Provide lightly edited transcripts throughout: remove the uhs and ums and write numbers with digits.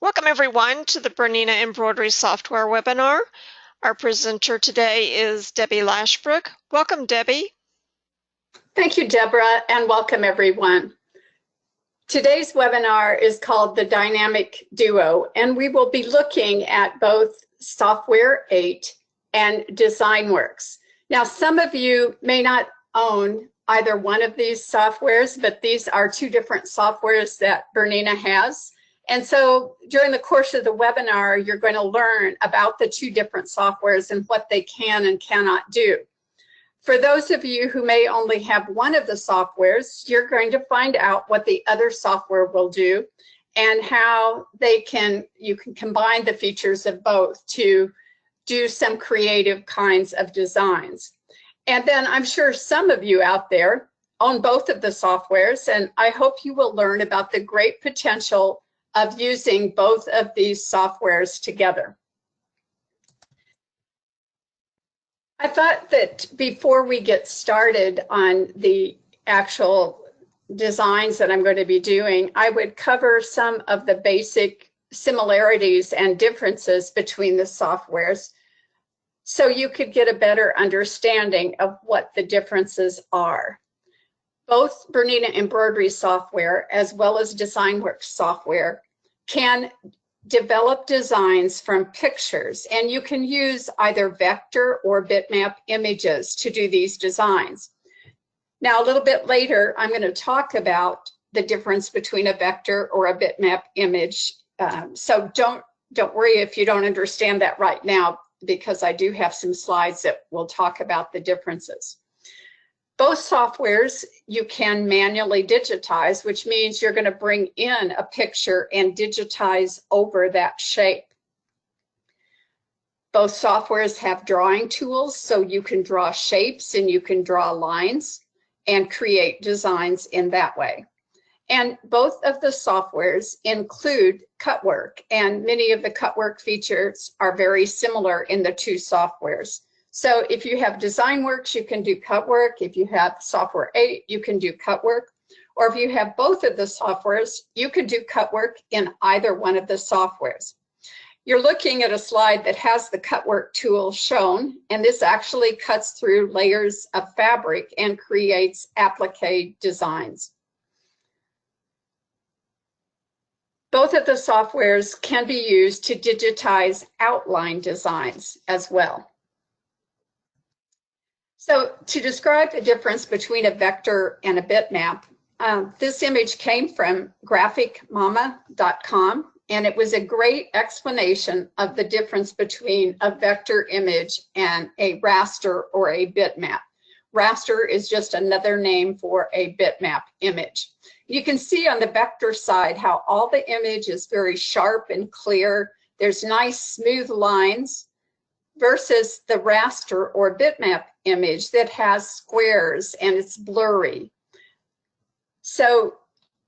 Welcome everyone to the BERNINA Embroidery Software webinar. Our presenter today is Debbie Lashbrook. Welcome, Debbie. Thank you, Deborah, and welcome everyone. Today's webinar is called the Dynamic Duo, and we will be looking at both Software 8 and DesignWorks. Now, some of you may not own either one of these softwares, but these are two different softwares that BERNINA has. And so during the course of the webinar, you're going to learn about the two different softwares and what they can and cannot do. For those of you who may only have one of the softwares, you're going to find out what the other software will do and how you can combine the features of both to do some creative kinds of designs. And then I'm sure some of you out there own both of the softwares, and I hope you will learn about the great potential of using both of these softwares together. I thought that before we get started on the actual designs that I'm going to be doing, I would cover some of the basic similarities and differences between the softwares so you could get a better understanding of what the differences are. Both BERNINA Embroidery software as well as DesignWorks software can develop designs from pictures, and you can use either vector or bitmap images to do these designs. Now, a little bit later, I'm going to talk about the difference between a vector or a bitmap image. So don't worry if you don't understand that right now, because I do have some slides that will talk about the differences. Both softwares you can manually digitize, which means you're going to bring in a picture and digitize over that shape. Both softwares have drawing tools, so you can draw shapes and you can draw lines and create designs in that way. And both of the softwares include cut work, and many of the cut work features are very similar in the two softwares. So if you have DesignWorks, you can do cut work. If you have Software 8, you can do cut work. Or if you have both of the softwares, you can do cut work in either one of the softwares. You're looking at a slide that has the cut work tool shown, and this actually cuts through layers of fabric and creates applique designs. Both of the softwares can be used to digitize outline designs as well. So to describe the difference between a vector and a bitmap, this image came from graphicmama.com, and it was a great explanation of the difference between a vector image and a raster or a bitmap. Raster is just another name for a bitmap image. You can see on the vector side how all the image is very sharp and clear. There's nice smooth lines, versus the raster or bitmap image that has squares and it's blurry. So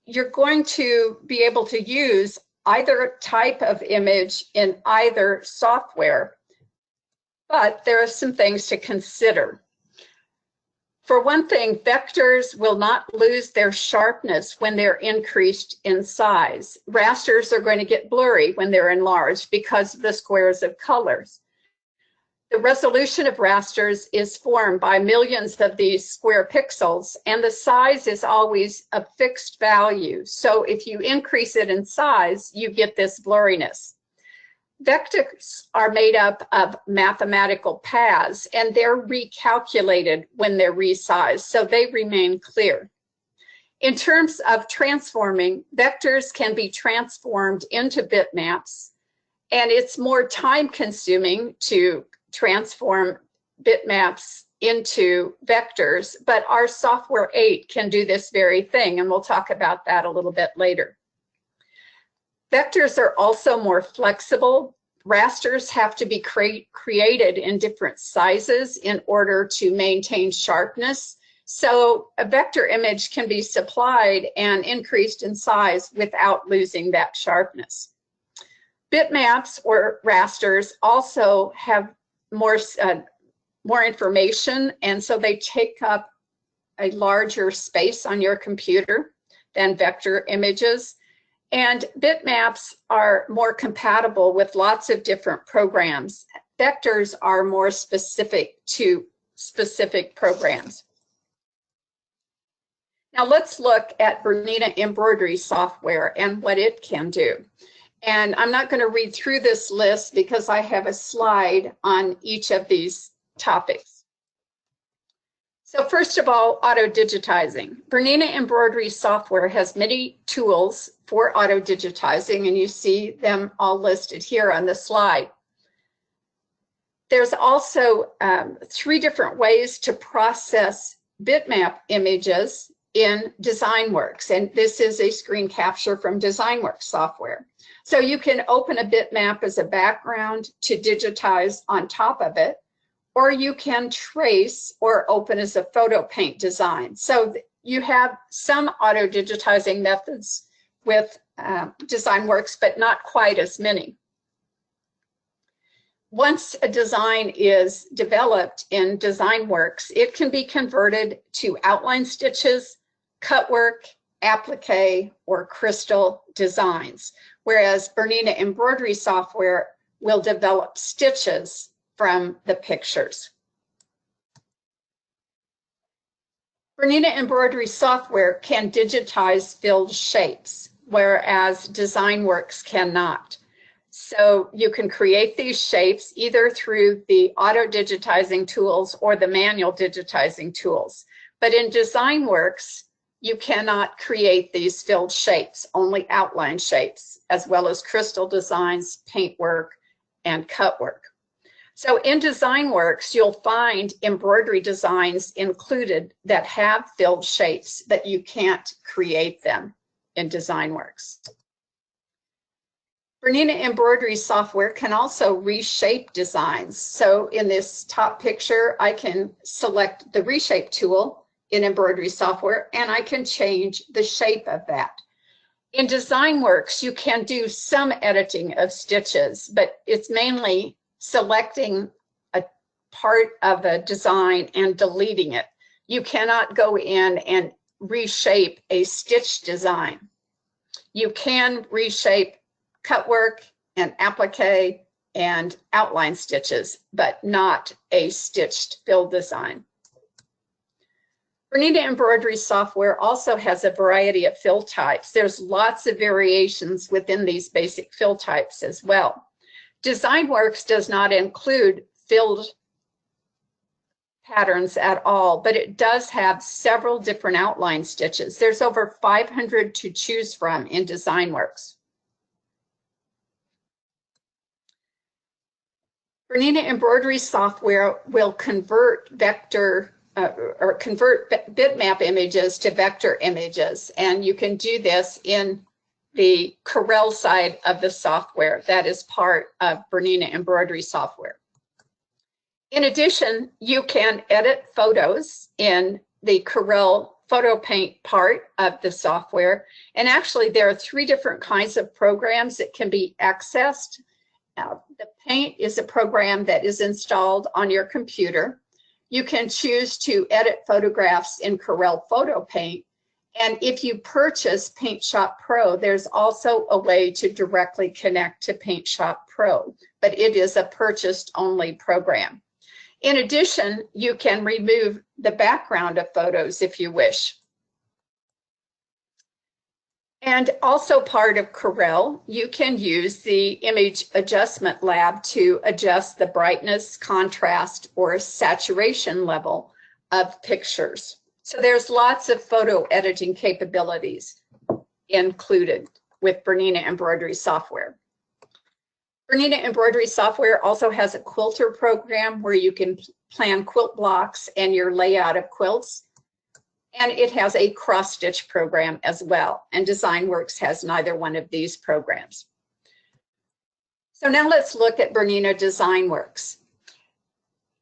you're going to be able to use either type of image in either software, but there are some things to consider. For one thing, vectors will not lose their sharpness when they're increased in size. Rasters are going to get blurry when they're enlarged because of the squares of colors. The resolution of rasters is formed by millions of these square pixels, and the size is always a fixed value. So if you increase it in size, you get this blurriness. Vectors are made up of mathematical paths, and they're recalculated when they're resized, so they remain clear. In terms of transforming, vectors can be transformed into bitmaps, and it's more time-consuming to transform bitmaps into vectors, but our Software 8 can do this very thing, and we'll talk about that a little bit later. Vectors are also more flexible. Rasters have to be created in different sizes in order to maintain sharpness. So a vector image can be supplied and increased in size without losing that sharpness. Bitmaps or rasters also have more information, and so they take up a larger space on your computer than vector images. And bitmaps are more compatible with lots of different programs. Vectors are more specific to specific programs. Now let's look at BERNINA embroidery software and what it can do. And I'm not going to read through this list because I have a slide on each of these topics. So first of all, auto-digitizing. BERNINA embroidery software has many tools for auto-digitizing, and you see them all listed here on the slide. There's also 3 different ways to process bitmap images in DesignWorks, and this is a screen capture from DesignWorks software. So you can open a bitmap as a background to digitize on top of it, or you can trace or open as a photo paint design. So you have some auto-digitizing methods with DesignWorks, but not quite as many. Once a design is developed in DesignWorks, it can be converted to outline stitches, cut work, applique, or crystal designs, whereas BERNINA embroidery software will develop stitches from the pictures. BERNINA embroidery software can digitize filled shapes, whereas DesignWorks cannot. So you can create these shapes either through the auto-digitizing tools or the manual digitizing tools. But in DesignWorks, you cannot create these filled shapes, only outline shapes, as well as crystal designs, paintwork, and cut work. So in DesignWorks, you'll find embroidery designs included that have filled shapes, but you can't create them in DesignWorks. BERNINA embroidery software can also reshape designs. So in this top picture, I can select the Reshape tool in embroidery software, and I can change the shape of that. In DesignWorks, you can do some editing of stitches, but it's mainly selecting a part of a design and deleting it. You cannot go in and reshape a stitch design. You can reshape cut work and applique and outline stitches, but not a stitched fill design. BERNINA embroidery software also has a variety of fill types. There's lots of variations within these basic fill types as well. DesignWorks does not include filled patterns at all, but it does have several different outline stitches. There's over 500 to choose from in DesignWorks. BERNINA embroidery software will convert bitmap images to vector images, and you can do this in the Corel side of the software. That is part of BERNINA embroidery software. In addition, you can edit photos in the Corel photo paint part of the software, and actually there are 3 different kinds of programs that can be accessed. The Paint is a program that is installed on your computer. You can choose to edit photographs in Corel Photo Paint, and if you purchase Paint Shop Pro, there's also a way to directly connect to Paint Shop Pro, but it is a purchased-only program. In addition, you can remove the background of photos if you wish. And also part of Corel, you can use the Image Adjustment Lab to adjust the brightness, contrast, or saturation level of pictures. So there's lots of photo editing capabilities included with BERNINA embroidery software. BERNINA embroidery software also has a quilter program where you can plan quilt blocks and your layout of quilts. And it has a cross-stitch program as well, and DesignWorks has neither one of these programs. So now let's look at BERNINA DesignWorks.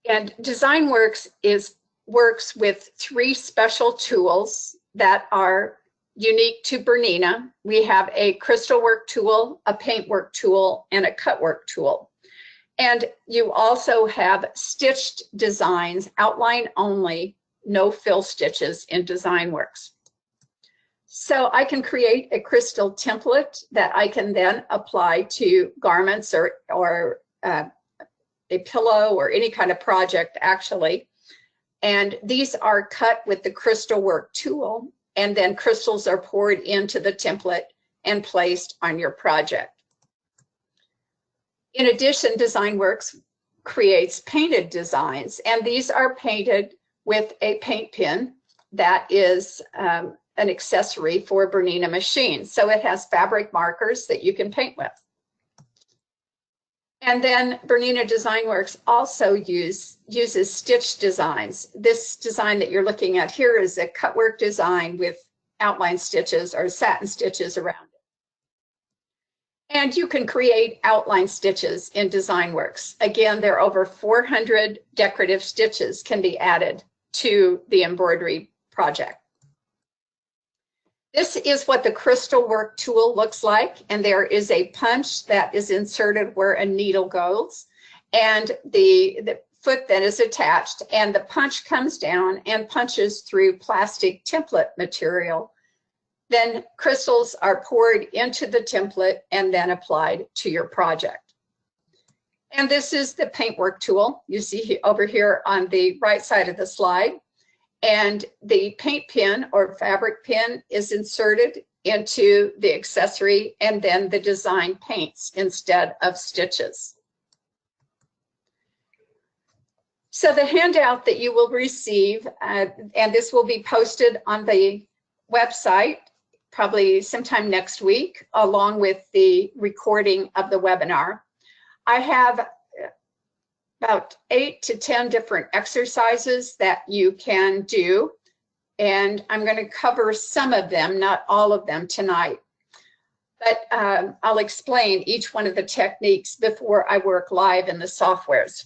And DesignWorks works with 3 special tools that are unique to BERNINA. We have a crystal work tool, a paint work tool, and a cut work tool. And you also have stitched designs, outline only, no fill stitches in DesignWorks. So I can create a crystal template that I can then apply to garments or a pillow or any kind of project actually. And these are cut with the crystal work tool, and then crystals are poured into the template and placed on your project. In addition, DesignWorks creates painted designs, and these are painted with a paint pen that is an accessory for BERNINA machines. So it has fabric markers that you can paint with. And then BERNINA DesignWorks also uses stitch designs. This design that you're looking at here is a cutwork design with outline stitches or satin stitches around it. And you can create outline stitches in DesignWorks. Again, there are over 400 decorative stitches can be added to the embroidery project. This is what the crystal work tool looks like, and there is a punch that is inserted where a needle goes, and the foot then is attached, and the punch comes down and punches through plastic template material. Then crystals are poured into the template and then applied to your project. And this is the paintwork tool you see over here on the right side of the slide. And the paint pen or fabric pen is inserted into the accessory, and then the design paints instead of stitches. So the handout that you will receive, and this will be posted on the website probably sometime next week, along with the recording of the webinar. I have about 8 to 10 different exercises that you can do, and I'm going to cover some of them, not all of them tonight. But I'll explain each one of the techniques before I work live in the softwares.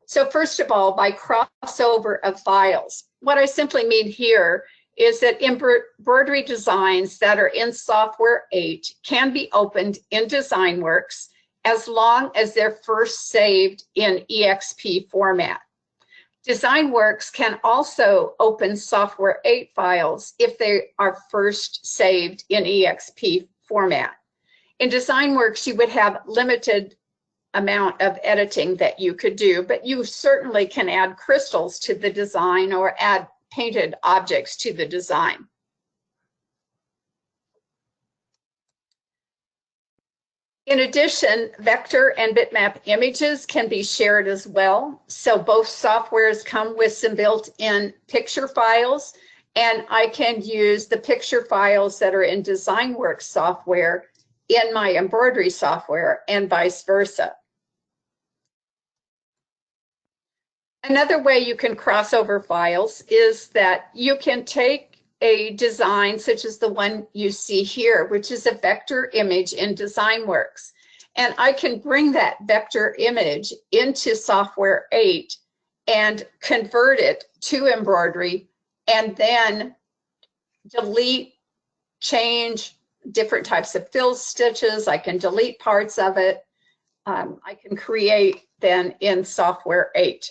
So first of all, by crossover of files, what I simply mean here is that embroidery designs that are in Software 8 can be opened in DesignWorks as long as they're first saved in EXP format. DesignWorks can also open Software 8 files if they are first saved in EXP format. In DesignWorks, you would have limited amount of editing that you could do, but you certainly can add crystals to the design or add painted objects to the design. In addition, vector and bitmap images can be shared as well. So both softwares come with some built-in picture files, and I can use the picture files that are in DesignWorks software in my embroidery software and vice versa. Another way you can cross over files is that you can take a design such as the one you see here, which is a vector image in DesignWorks. And I can bring that vector image into Software 8 and convert it to embroidery, and then delete, change different types of fill stitches. I can delete parts of it. I can create then in Software 8.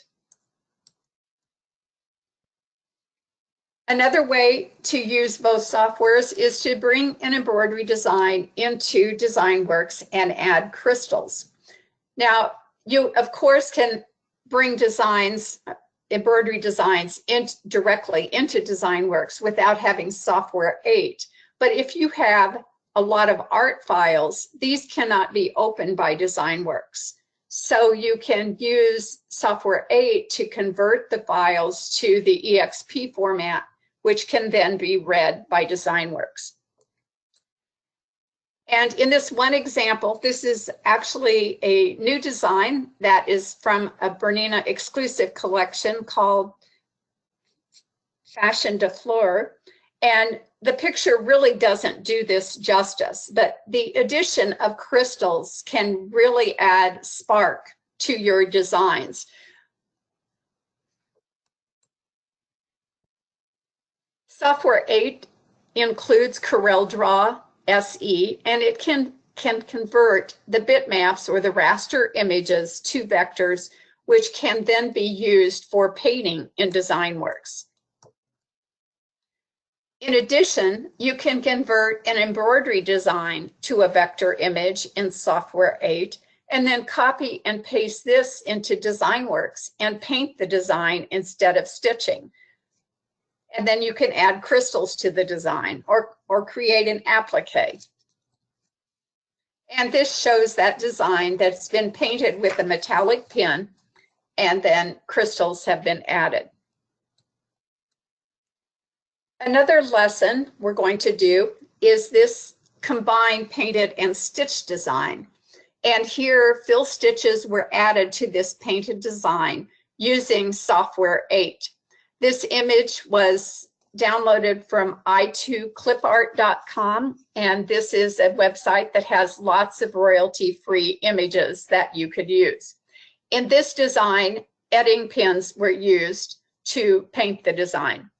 Another way to use both softwares is to bring an embroidery design into DesignWorks and add crystals. Now, you of course can bring designs, embroidery designs directly into DesignWorks without having Software 8. But if you have a lot of art files, these cannot be opened by DesignWorks. So you can use Software 8 to convert the files to the EXP format, which can then be read by DesignWorks. And in this one example, this is actually a new design that is from a BERNINA exclusive collection called Fashion de Fleur. And the picture really doesn't do this justice, but the addition of crystals can really add spark to your designs. Software 8 includes Corel SE, and it can convert the bitmaps or the raster images to vectors, which can then be used for painting in DesignWorks. In addition, you can convert an embroidery design to a vector image in Software 8, and then copy and paste this into DesignWorks and paint the design instead of stitching. And then you can add crystals to the design or create an applique. And this shows that design that's been painted with a metallic pen, and then crystals have been added. Another lesson we're going to do is this combined painted and stitched design. And here, fill stitches were added to this painted design using Software 8. This image was downloaded from i2clipart.com, and this is a website that has lots of royalty-free images that you could use. In this design, edding pens were used to paint the design.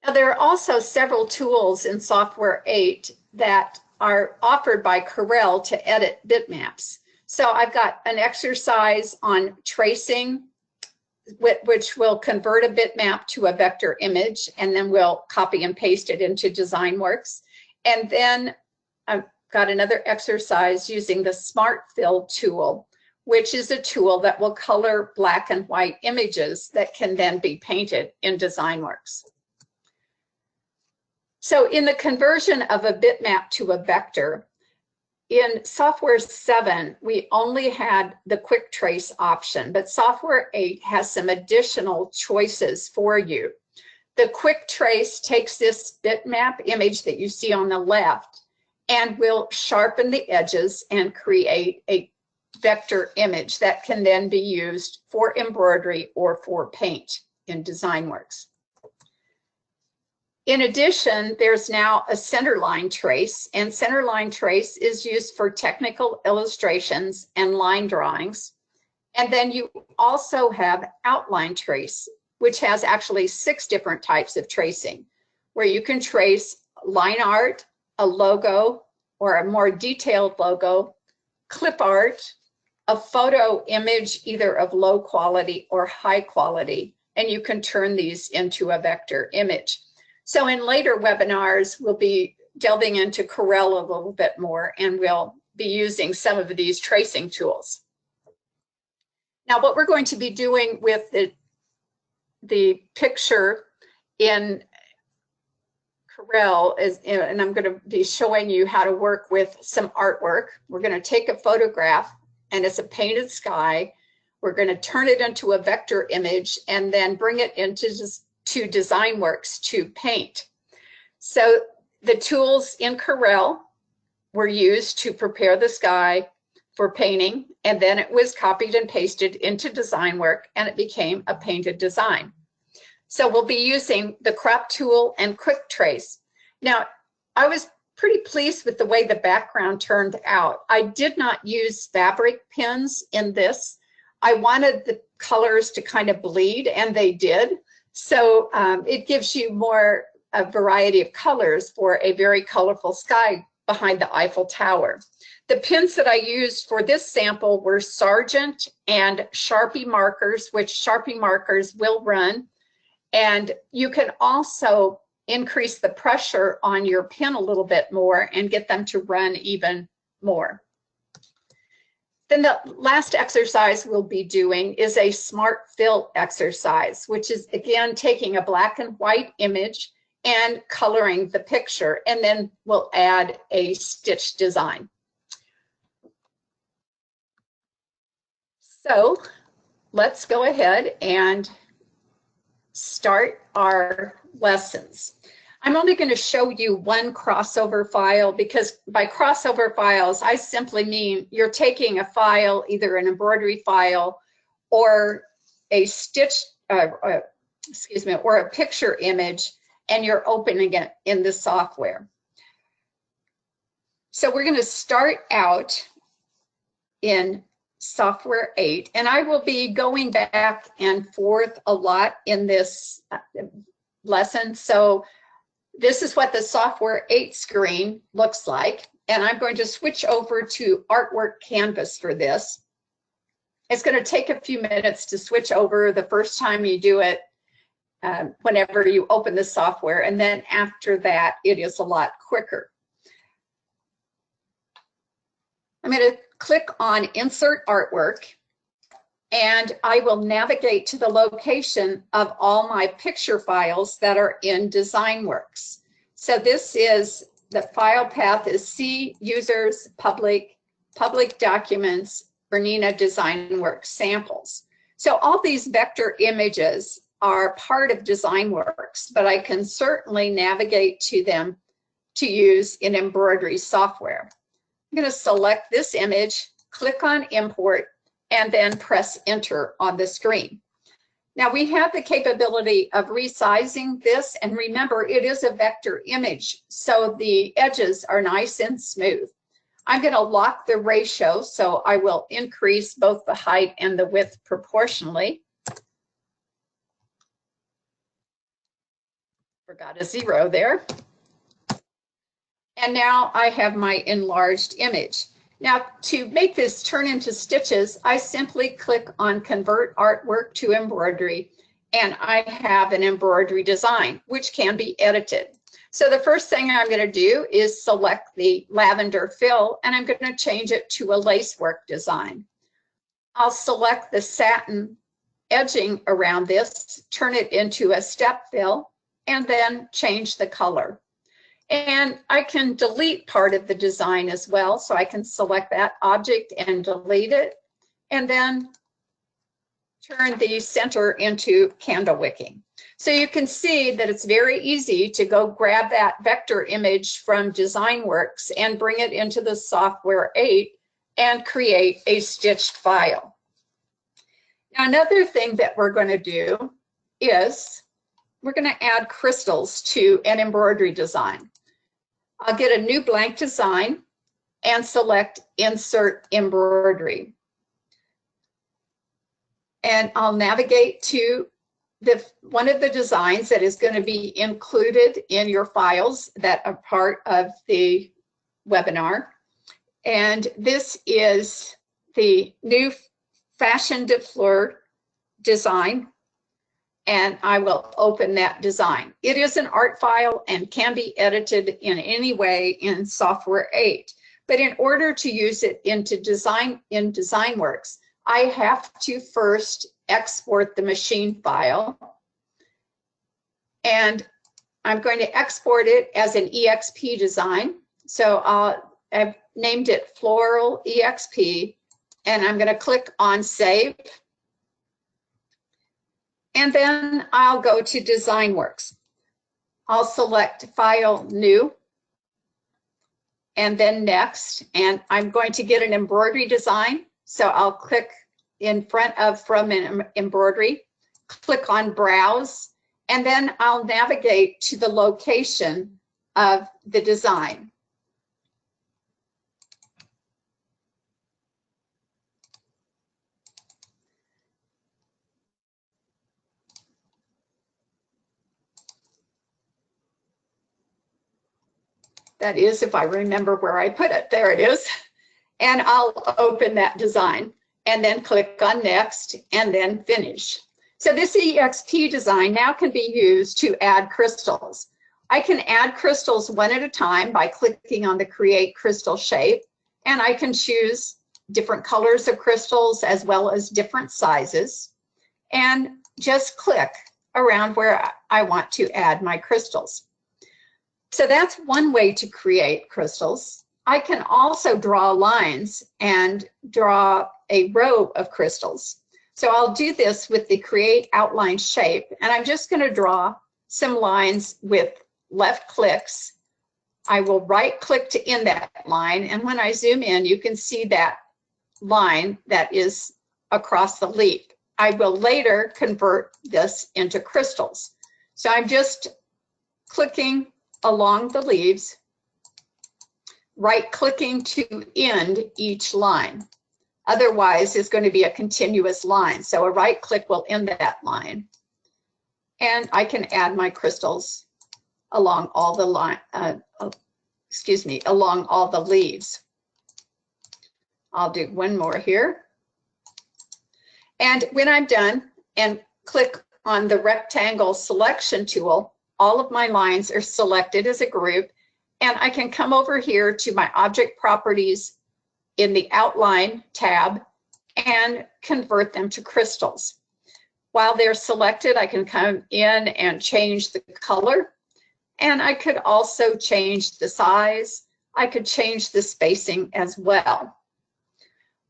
Now, there are also several tools in Software 8 that are offered by Corel to edit bitmaps. So I've got an exercise on tracing, which will convert a bitmap to a vector image, and then we'll copy and paste it into DesignWorks. And then I've got another exercise using the Smart Fill tool, which is a tool that will color black and white images that can then be painted in DesignWorks. So in the conversion of a bitmap to a vector, in Software 7, we only had the quick trace option, but Software 8 has some additional choices for you. The quick trace takes this bitmap image that you see on the left and will sharpen the edges and create a vector image that can then be used for embroidery or for paint in DesignWorks. In addition, there's now a centerline trace, and centerline trace is used for technical illustrations and line drawings. And then you also have outline trace, which has actually 6 different types of tracing, where you can trace line art, a logo, or a more detailed logo, clip art, a photo image either of low quality or high quality, and you can turn these into a vector image. So in later webinars, we'll be delving into Corel a little bit more, and we'll be using some of these tracing tools. Now, what we're going to be doing with the picture in Corel is, and I'm going to be showing you how to work with some artwork. We're going to take a photograph, and it's a painted sky. We're going to turn it into a vector image and then bring it into to DesignWorks to paint. So the tools in Corel were used to prepare the sky for painting, and then it was copied and pasted into DesignWorks, and it became a painted design. So we'll be using the crop tool and quick trace. Now, I was pretty pleased with the way the background turned out. I did not use fabric pens in this. I wanted the colors to kind of bleed, and they did. So it gives you more a variety of colors for a very colorful sky behind the Eiffel Tower. The pens that I used for this sample were Sargent and Sharpie markers, which Sharpie markers will run. And you can also increase the pressure on your pen a little bit more and get them to run even more. Then the last exercise we'll be doing is a Smart Fill exercise, which is, again, taking a black and white image and coloring the picture, and then we'll add a stitch design. So let's go ahead and start our lessons. I'm only going to show you one crossover file, because by crossover files, I simply mean you're taking a file, either an embroidery file or a or a picture image, and you're opening it in the software. So we're going to start out in Software 8, and I will be going back and forth a lot in this lesson. So this is what the Software 8 screen looks like, and I'm going to switch over to Artwork Canvas for this. It's going to take a few minutes to switch over. The first time you do it, whenever you open the software, and then after that, it is a lot quicker. I'm going to click on Insert Artwork, and I will navigate to the location of all my picture files that are in DesignWorks. So this is, the file path is C, Users, Public, Public Documents, BERNINA DesignWorks Samples. So all these vector images are part of DesignWorks, but I can certainly navigate to them to use in Embroidery software. I'm going to select this image, click on Import, and then press Enter on the screen. Now we have the capability of resizing this, and remember, it is a vector image, so the edges are nice and smooth. I'm going to lock the ratio, so I will increase both the height and the width proportionally. Forgot a 0 there. And now I have my enlarged image. Now, to make this turn into stitches, I simply click on Convert Artwork to Embroidery, and I have an embroidery design, which can be edited. So the first thing I'm going to do is select the lavender fill, and I'm going to change it to a lacework design. I'll select the satin edging around this, turn it into a step fill, and then change the color. And I can delete part of the design as well, so I can select that object and delete it, and then turn the center into candle wicking. So you can see that it's very easy to go grab that vector image from DesignWorks and bring it into the Software 8 and create a stitched file. Now, another thing that we're going to do is we're going to add crystals to an embroidery design. I'll get a new blank design and select Insert Embroidery. And I'll navigate to one of the designs that is going to be included in your files that are part of the webinar. And this is the new Fashion de Fleur design, and I will open that design. It is an art file and can be edited in any way in Software 8. But in order to use it into DesignWorks, I have to first export the machine file. And I'm going to export it as an EXP design. So I've named it Floral EXP, and I'm going to click on Save. And then I'll go to DesignWorks. I'll select File, New, and then Next. And I'm going to get an embroidery design. So I'll click in front of From Embroidery, click on Browse, and then I'll navigate to the location of the design. That is, if I remember where I put it. There it is. And I'll open that design and then click on Next and then Finish. So this EXP design now can be used to add crystals. I can add crystals one at a time by clicking on the Create Crystal Shape, and I can choose different colors of crystals as well as different sizes, and just click around where I want to add my crystals. So that's one way to create crystals. I can also draw lines and draw a row of crystals. So I'll do this with the Create Outline Shape, and I'm just going to draw some lines with left clicks. I will right click to end that line, and when I zoom in, you can see that line that is across the leaf. I will later convert this into crystals. So I'm just clicking along the leaves, right-clicking to end each line. Otherwise, it's going to be a continuous line. So a right-click will end that line. And I can add my crystals along all the along all the leaves. I'll do one more here. And when I'm done and click on the rectangle selection tool, all of my lines are selected as a group, and I can come over here to my object properties in the outline tab and convert them to crystals. While they're selected, I can come in and change the color, and I could also change the size. I could change the spacing as well.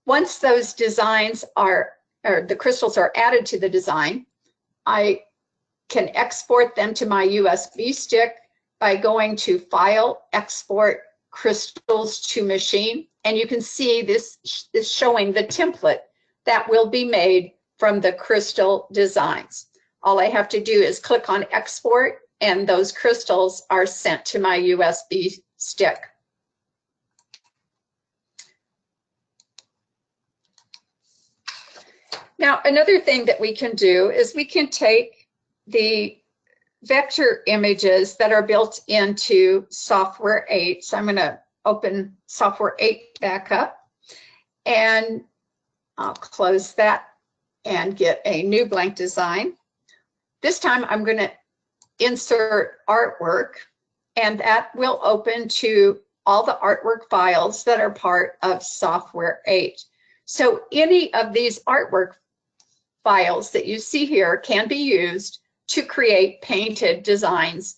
Once those designs are, or the crystals are added to the design, I can export them to my USB stick by going to File, Export, Crystals to Machine, and you can see this is showing the template that will be made from the crystal designs. All I have to do is click on Export, and those crystals are sent to my USB stick. Now, another thing that we can do is we can take the vector images that are built into Software 8. So I'm going to open Software 8 back up, and I'll close that and get a new blank design. This time I'm going to insert artwork, and that will open to all the artwork files that are part of Software 8. So any of these artwork files that you see here can be used to create painted designs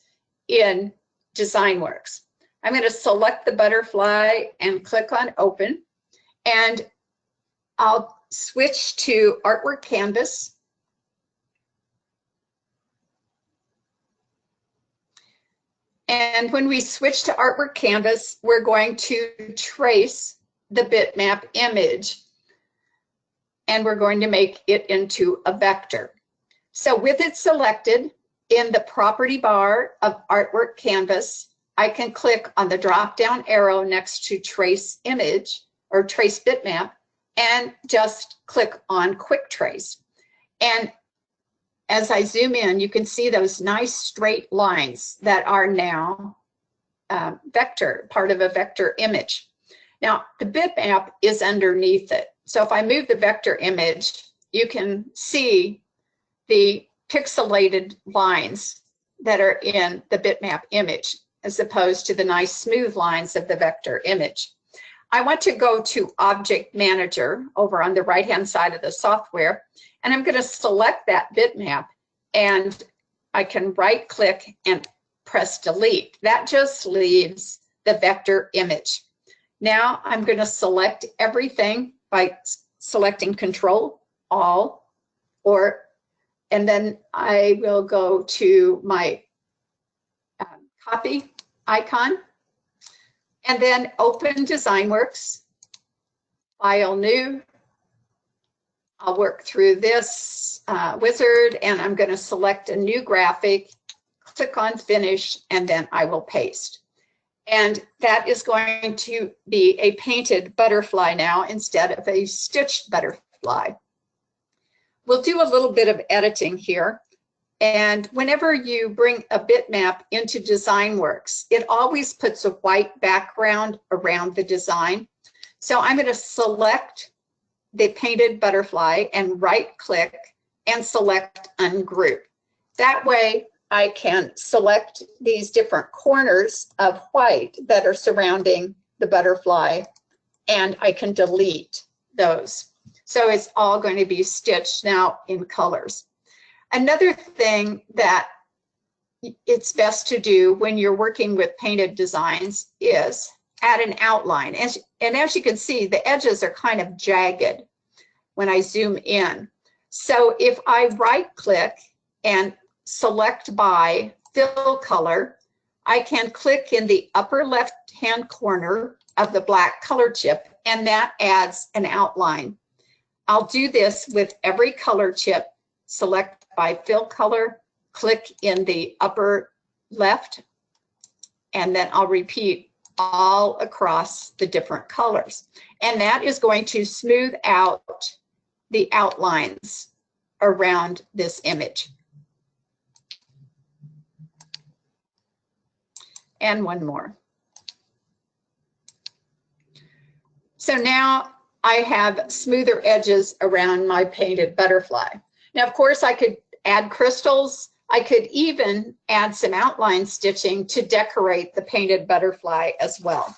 in DesignWorks. I'm going to select the butterfly and click on Open, and I'll switch to Artwork Canvas. And when we switch to Artwork Canvas, we're going to trace the bitmap image, and we're going to make it into a vector. So with it selected, in the property bar of Artwork Canvas, I can click on the drop-down arrow next to Trace Image or Trace Bitmap and just click on Quick Trace. And as I zoom in, you can see those nice straight lines that are now vector, part of a vector image. Now, the bitmap is underneath it. So if I move the vector image, you can see the pixelated lines that are in the bitmap image, as opposed to the nice smooth lines of the vector image. I want to go to Object Manager over on the right-hand side of the software, and I'm going to select that bitmap, and I can right-click and press Delete. That just leaves the vector image. Now I'm going to select everything by selecting Control, All, and then I will go to my copy icon, and then open DesignWorks, File New. I'll work through this wizard, and I'm going to select a new graphic, click on Finish, and then I will paste. And that is going to be a painted butterfly now instead of a stitched butterfly. We'll do a little bit of editing here. And whenever you bring a bitmap into DesignWorks, it always puts a white background around the design. So I'm going to select the painted butterfly and right-click and select Ungroup. That way I can select these different corners of white that are surrounding the butterfly, and I can delete those. So it's all going to be stitched now in colors. Another thing that it's best to do when you're working with painted designs is add an outline. And as you can see, the edges are kind of jagged when I zoom in. So if I right-click and select by Fill Color, I can click in the upper left-hand corner of the black color chip, and that adds an outline. I'll do this with every color chip. Select by Fill Color, click in the upper left, and then I'll repeat all across the different colors. And that is going to smooth out the outlines around this image. And one more. So now I have smoother edges around my painted butterfly. Now, of course, I could add crystals. I could even add some outline stitching to decorate the painted butterfly as well.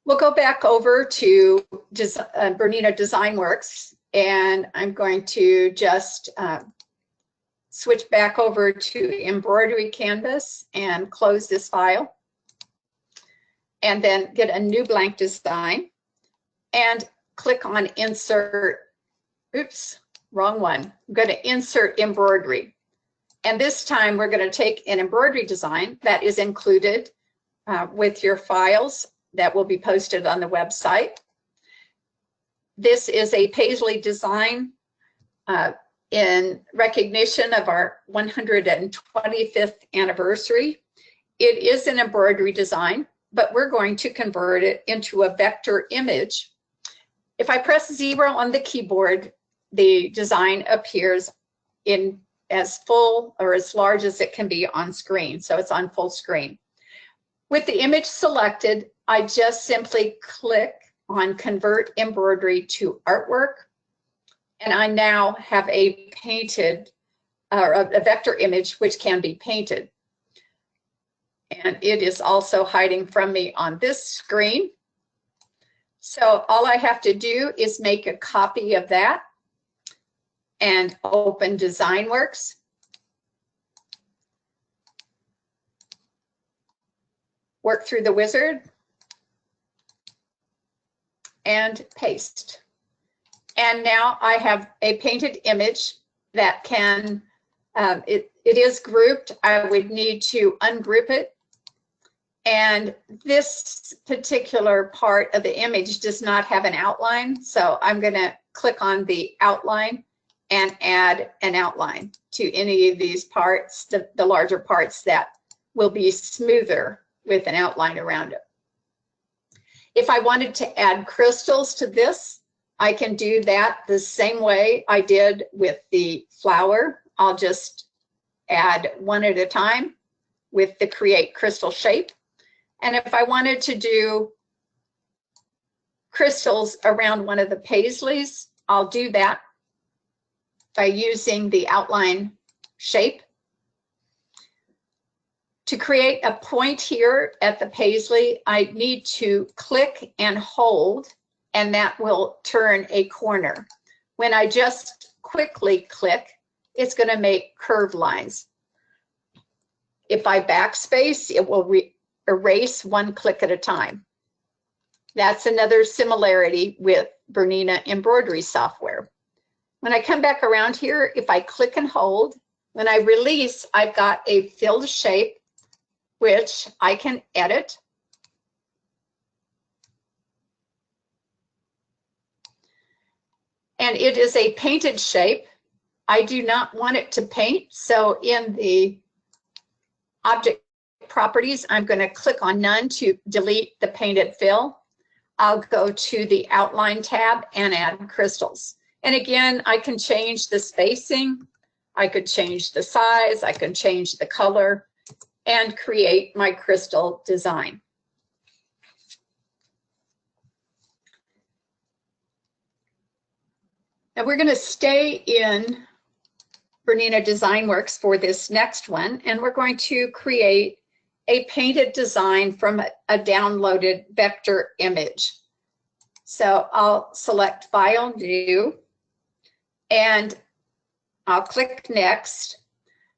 We'll go back over to BERNINA DesignWorks, and I'm going to just switch back over to Embroidery Canvas and close this file, and then get a new blank design and click on Insert. Oops, wrong one. I'm going to insert embroidery. And this time we're going to take an embroidery design that is included with your files that will be posted on the website. This is a Paisley design in recognition of our 125th anniversary. It is an embroidery design, but we're going to convert it into a vector image. If I press 0 on the keyboard, the design appears in as full or as large as it can be on screen, so it's on full screen. With the image selected, I just simply click on Convert Embroidery to Artwork, and I now have a painted, or a vector image which can be painted. And it is also hiding from me on this screen. So all I have to do is make a copy of that and open DesignWorks. Work through the wizard and paste. And now I have a painted image that can, it is grouped. I would need to ungroup it. And this particular part of the image does not have an outline. So I'm going to click on the outline and add an outline to any of these parts, the larger parts that will be smoother with an outline around it. If I wanted to add crystals to this, I can do that the same way I did with the flower. I'll just add one at a time with the Create Crystal Shape. And if I wanted to do crystals around one of the paisleys, I'll do that by using the outline shape. To create a point here at the paisley, I need to click and hold, and that will turn a corner. When I just quickly click, it's going to make curved lines. If I backspace, it will erase one click at a time. That's another similarity with BERNINA embroidery software. When I come back around here, if I click and hold, when I release, I've got a filled shape, which I can edit. And it is a painted shape. I do not want it to paint, so in the object properties, I'm going to click on None to delete the painted fill. I'll go to the Outline tab and add crystals. And again, I can change the spacing, I could change the size, I can change the color, and create my crystal design. Now we're going to stay in BERNINA DesignWorks for this next one, and we're going to create a painted design from a downloaded vector image. So I'll select File, New, and I'll click Next.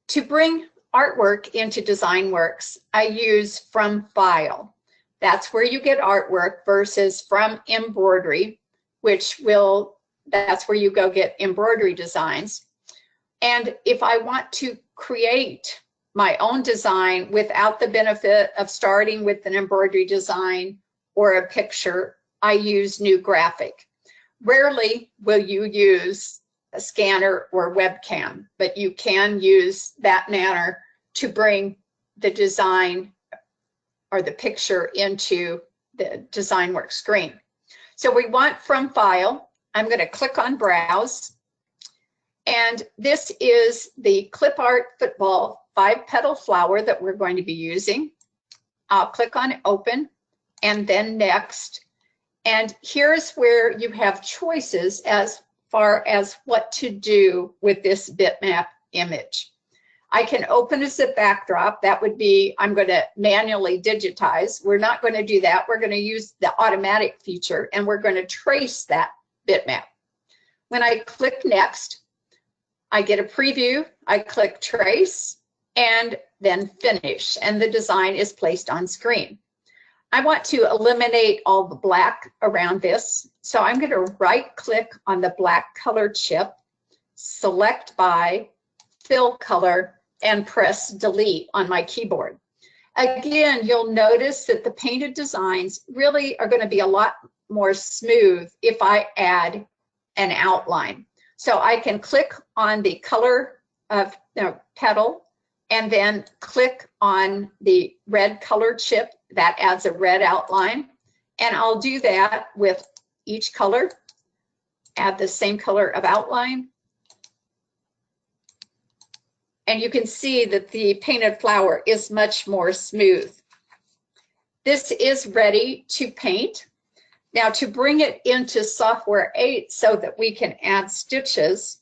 To bring artwork into DesignWorks, I use From File. That's where you get artwork versus From Embroidery, that's where you go get embroidery designs. And if I want to create my own design without the benefit of starting with an embroidery design or a picture, I use New Graphic. Rarely will you use a scanner or webcam, but you can use that manner to bring the design or the picture into the DesignWorks screen. So we want From File. I'm going to click on Browse. And this is the Clip Art Football 5-petal flower that we're going to be using. I'll click on Open and then Next. And here's where you have choices as far as what to do with this bitmap image. I can open as a backdrop. That would be, I'm going to manually digitize. We're not going to do that. We're going to use the automatic feature, and we're going to trace that bitmap. When I click next, I get a preview. I click trace and then finish, and the design is placed on screen. I want to eliminate all the black around this, so I'm going to right click on the black color chip, select by, fill color, and press delete on my keyboard. Again, you'll notice that the painted designs really are going to be a lot more smooth if I add an outline. So I can click on the color of the petal and then click on the red color chip that adds a red outline. And I'll do that with each color, add the same color of outline. And you can see that the painted flower is much more smooth. This is ready to paint. Now, to bring it into Software 8 so that we can add stitches,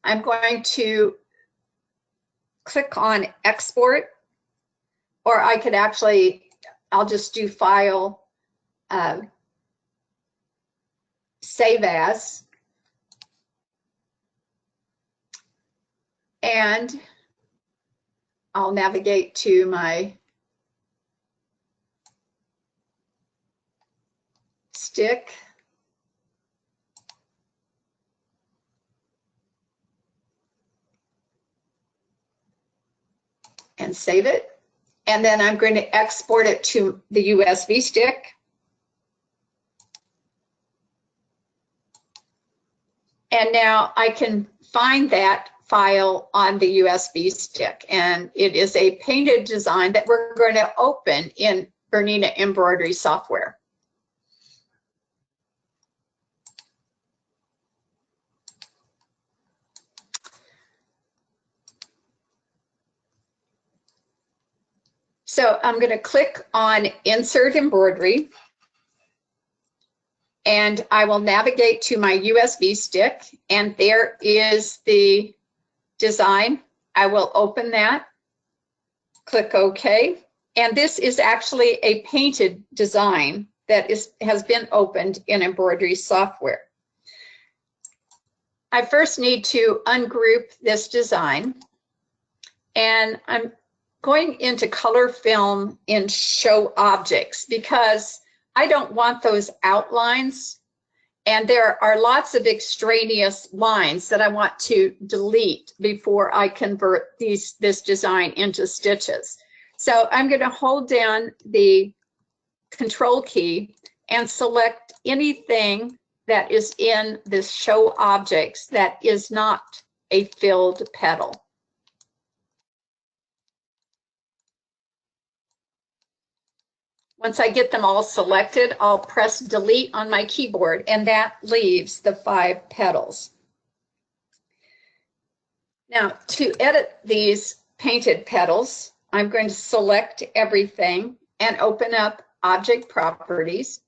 I'm going to click on Export, or I could actually, I'll just do File, Save As, and I'll navigate to my stick. And save it. And then I'm going to export it to the USB stick. And now I can find that file on the USB stick. And it is a painted design that we're going to open in BERNINA Embroidery software. So I'm going to click on Insert Embroidery, and I will navigate to my USB stick, and there is the design. I will open that, click OK, and this is actually a painted design that has been opened in embroidery software. I first need to ungroup this design, and I'm going into color film in show objects because I don't want those outlines, and there are lots of extraneous lines that I want to delete before I convert this design into stitches. So I'm going to hold down the Control key and select anything that is in this show objects that is not a filled petal. Once I get them all selected, I'll press delete on my keyboard, and that leaves the 5 petals. Now, to edit these painted petals, I'm going to select everything and open up Object Properties.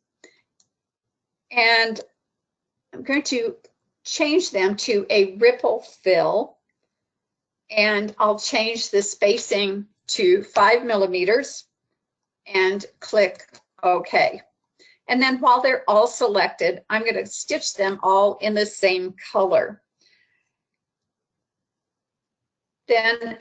And I'm going to change them to a ripple fill, and I'll change the spacing to 5 millimeters. And click OK. And then while they're all selected, I'm going to stitch them all in the same color. Then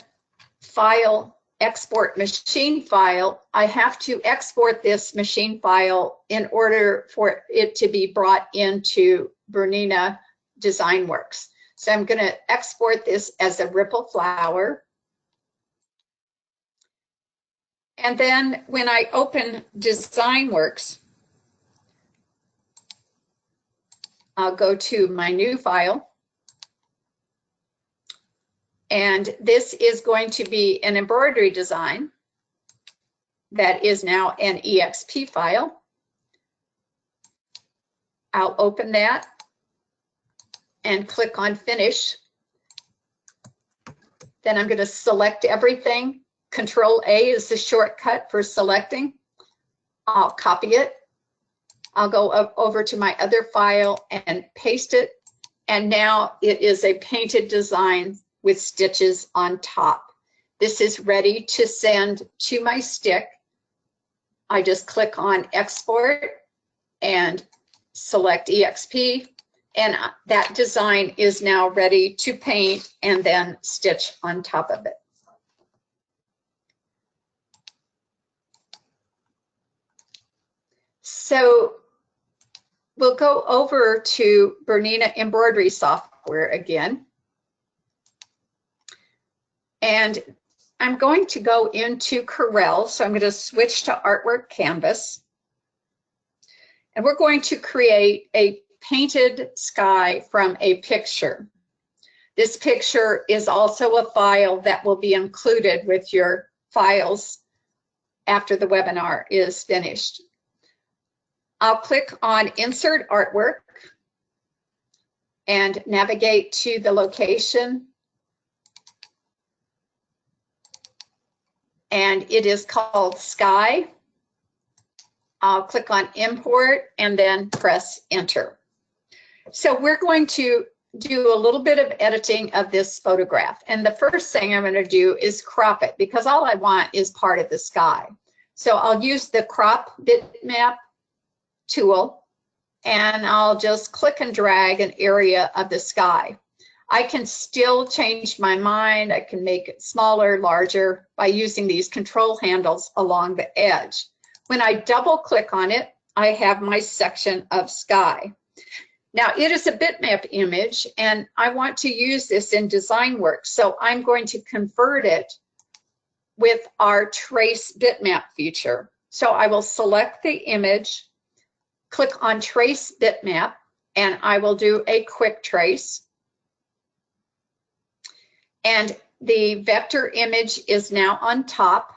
File, Export Machine File. I have to export this machine file in order for it to be brought into BERNINA DesignWorks. So I'm going to export this as a ripple flower. And then when I open DesignWorks, I'll go to my new file. And this is going to be an embroidery design that is now an EXP file. I'll open that and click on Finish. Then I'm going to select everything. Control A is the shortcut for selecting. I'll copy it, I'll go over to my other file and paste it. And now it is a painted design with stitches on top. This is ready to send to my stick. I just click on export and select EXP, and that design is now ready to paint and then stitch on top of it. So we'll go over to BERNINA Embroidery Software again. And I'm going to go into Corel, so I'm going to switch to Artwork Canvas. And we're going to create a painted sky from a picture. This picture is also a file that will be included with your files after the webinar is finished. I'll click on Insert Artwork and navigate to the location. And it is called Sky. I'll click on Import and then press Enter. So we're going to do a little bit of editing of this photograph. And the first thing I'm going to do is crop it, because all I want is part of the sky. So I'll use the Crop Bitmap tool, and I'll just click and drag an area of the sky. I can still change my mind. I can make it smaller, larger by using these control handles along the edge. When I double click on it, I have my section of sky. Now it is a bitmap image and I want to use this in DesignWorks, so I'm going to convert it with our Trace Bitmap feature. So I will select the image, click on Trace Bitmap, and I will do a quick trace. And the vector image is now on top.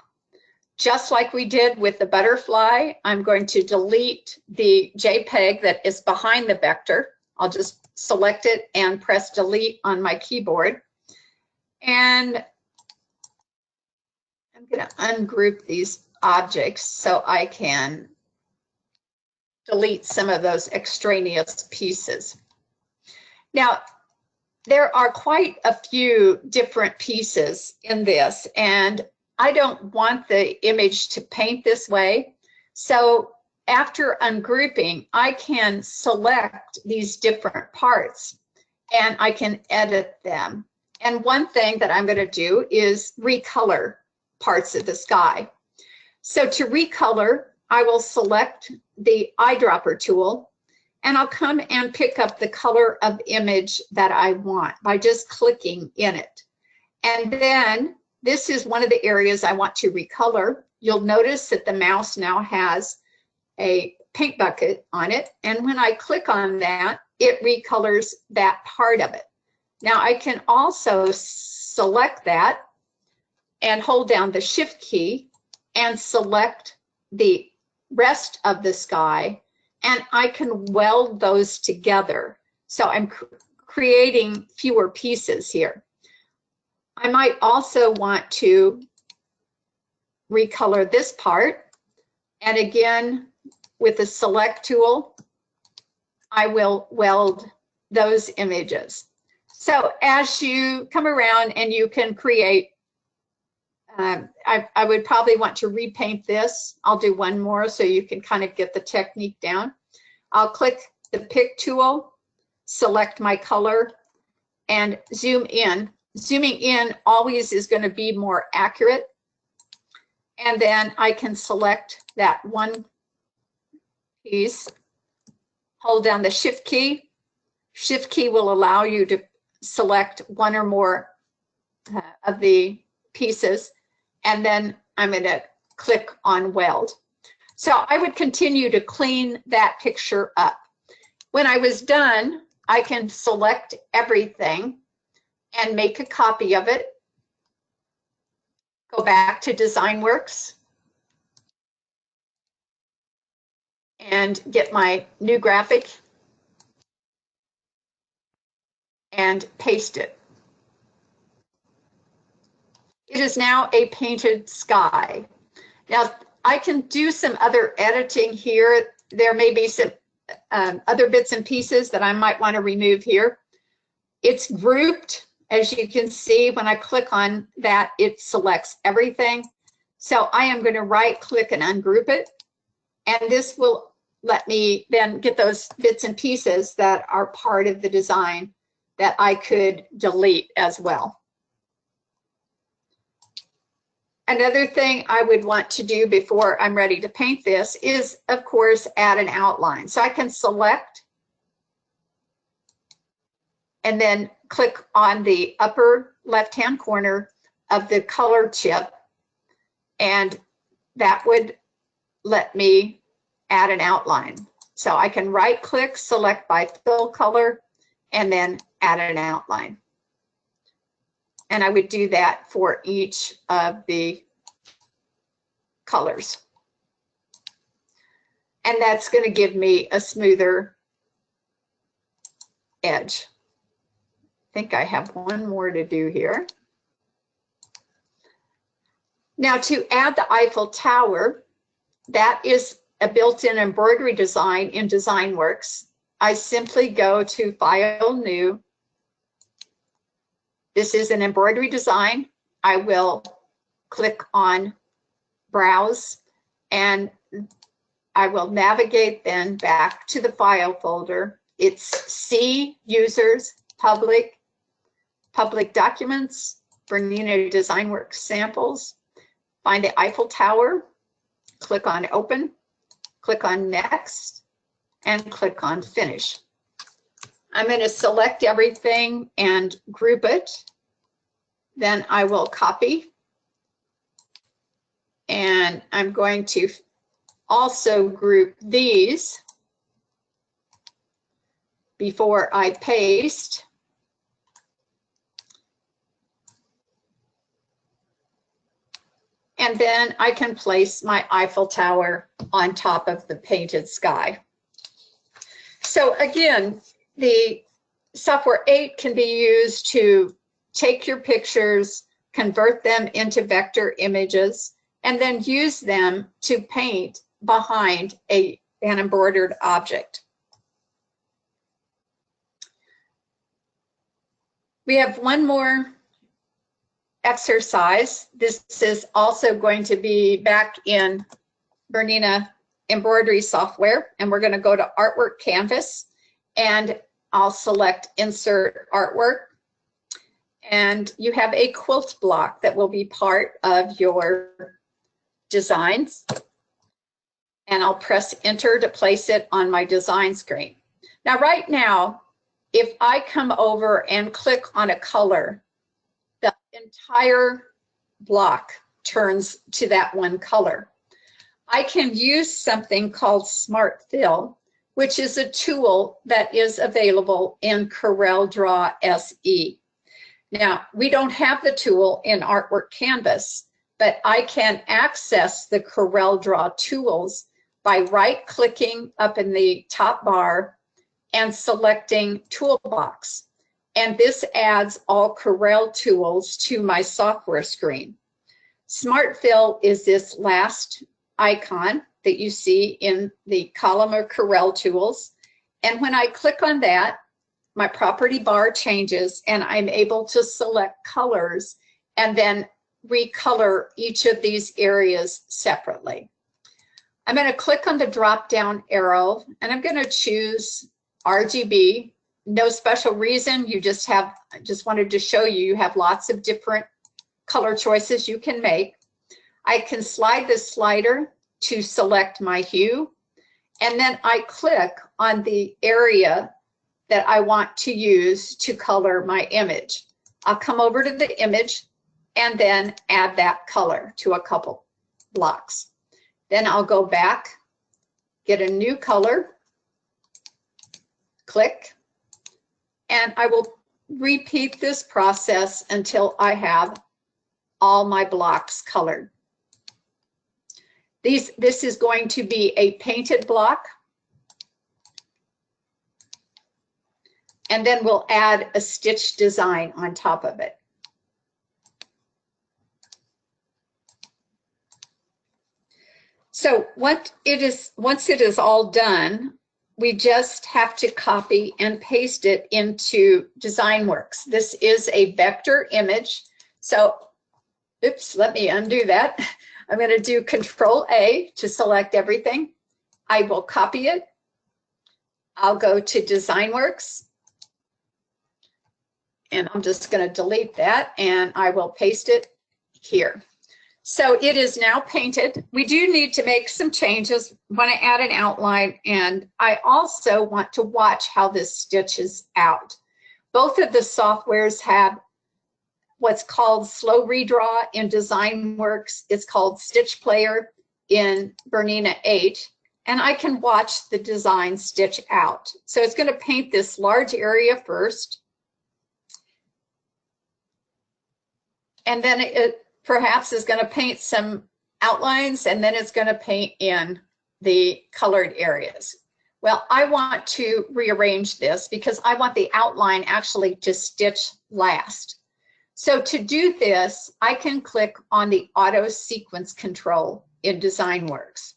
Just like we did with the butterfly, I'm going to delete the JPEG that is behind the vector. I'll just select it and press delete on my keyboard. And I'm going to ungroup these objects so I can delete some of those extraneous pieces. Now, there are quite a few different pieces in this, and I don't want the image to paint this way. So after ungrouping, I can select these different parts and I can edit them. And one thing that I'm going to do is recolor parts of the sky. So to recolor, I will select the eyedropper tool, and I'll come and pick up the color of image that I want by just clicking in it. And then this is one of the areas I want to recolor. You'll notice that the mouse now has a paint bucket on it. And when I click on that, it recolors that part of it. Now I can also select that and hold down the Shift key and select the rest of the sky, and I can weld those together. So I'm creating fewer pieces here. I might also want to recolor this part, and again with the select tool I will weld those images. So as you come around and you can create, I would probably want to repaint this. I'll do one more so you can kind of get the technique down. I'll click the pick tool, select my color, and zoom in. Zooming in always is going to be more accurate. And then I can select that one piece, hold down the Shift key. Shift key will allow you to select one or more of the pieces, and then I'm going to click on weld. So I would continue to clean that picture up. When I was done, I can select everything and make a copy of it. Go back to DesignWorks and get my new graphic and paste it. It is now a painted sky. Now I can do some other editing here. there may be some other bits and pieces that I might want to remove here. It's grouped. As you can see, when I click on that, it selects everything. So I am going to right click and ungroup it. And this will let me then get those bits and pieces that are part of the design that I could delete as well. Another thing I would want to do before I'm ready to paint this is, of course, add an outline. So I can select and then click on the upper left-hand corner of the color chip, and that would let me add an outline. So I can right-click, select by fill color, and then add an outline. And I would do that for each of the colors. And that's going to give me a smoother edge. I think I have one more to do here. Now to add the Eiffel Tower, that is a built-in embroidery design in DesignWorks. I simply go to File, New. This is an embroidery design. I will click on Browse, and I will navigate then back to the file folder. It's C, Users, Public, Public Documents, BERNINA DesignWorks Samples. Find the Eiffel Tower, click on Open, click on Next, and click on Finish. I'm going to select everything and group it. Then I will copy. And I'm going to also group these before I paste. And then I can place my Eiffel Tower on top of the painted sky. So again, the Software 8 can be used to take your pictures, convert them into vector images, and then use them to paint behind an embroidered object. We have one more exercise. This is also going to be back in BERNINA Embroidery Software, and we're going to go to Artwork Canvas, and I'll select Insert Artwork. And you have a quilt block that will be part of your designs. And I'll press Enter to place it on my design screen. Now, right now, if I come over and click on a color, the entire block turns to that one color. I can use something called Smart Fill, which is a tool that is available in Corel Draw SE. Now, we don't have the tool in Artwork Canvas, but I can access the Corel Draw tools by right-clicking up in the top bar and selecting Toolbox. And this adds all Corel tools to my software screen. Smart Fill is this last icon that you see in the column of Corel tools. And when I click on that, my property bar changes and I'm able to select colors and then recolor each of these areas separately. I'm going to click on the drop down arrow and I'm going to choose RGB. No special reason, you just wanted to show you have lots of different color choices you can make. I can slide this slider to select my hue, and then I click on the area that I want to use to color my image. I'll come over to the image and then add that color to a couple blocks. Then I'll go back, get a new color, click, and I will repeat this process until I have all my blocks colored. This is going to be a painted block. And then we'll add a stitch design on top of it. So once it is all done, we just have to copy and paste it into DesignWorks. This is a vector image. So, oops, let me undo that. I'm going to do Control A to select everything. I will copy it. I'll go to DesignWorks. And I'm just going to delete that, and I will paste it here. So it is now painted. We do need to make some changes. I want to add an outline, and I also want to watch how this stitches out. Both of the softwares have what's called slow redraw in DesignWorks. It's called Stitch Player in BERNINA 8, and I can watch the design stitch out. So it's going to paint this large area first, and then it perhaps is going to paint some outlines, and then it's going to paint in the colored areas. Well, I want to rearrange this because I want the outline actually to stitch last. So to do this, I can click on the auto sequence control in DesignWorks.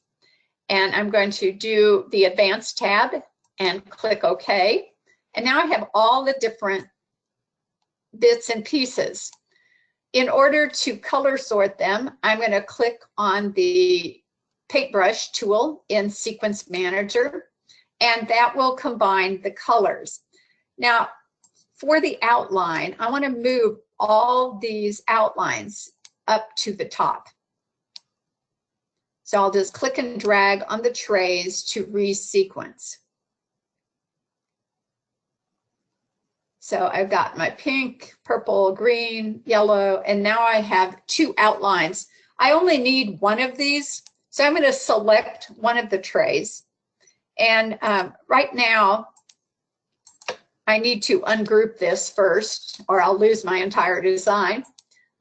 And I'm going to do the advanced tab and click OK. And now I have all the different bits and pieces. In order to color sort them, I'm going to click on the paintbrush tool in Sequence Manager, and that will combine the colors. Now, for the outline, I want to move all these outlines up to the top. So I'll just click and drag on the trays to resequence. So I've got my pink, purple, green, yellow, and now I have two outlines. I only need one of these, so I'm going to select one of the trays. And right now, I need to ungroup this first, or I'll lose my entire design.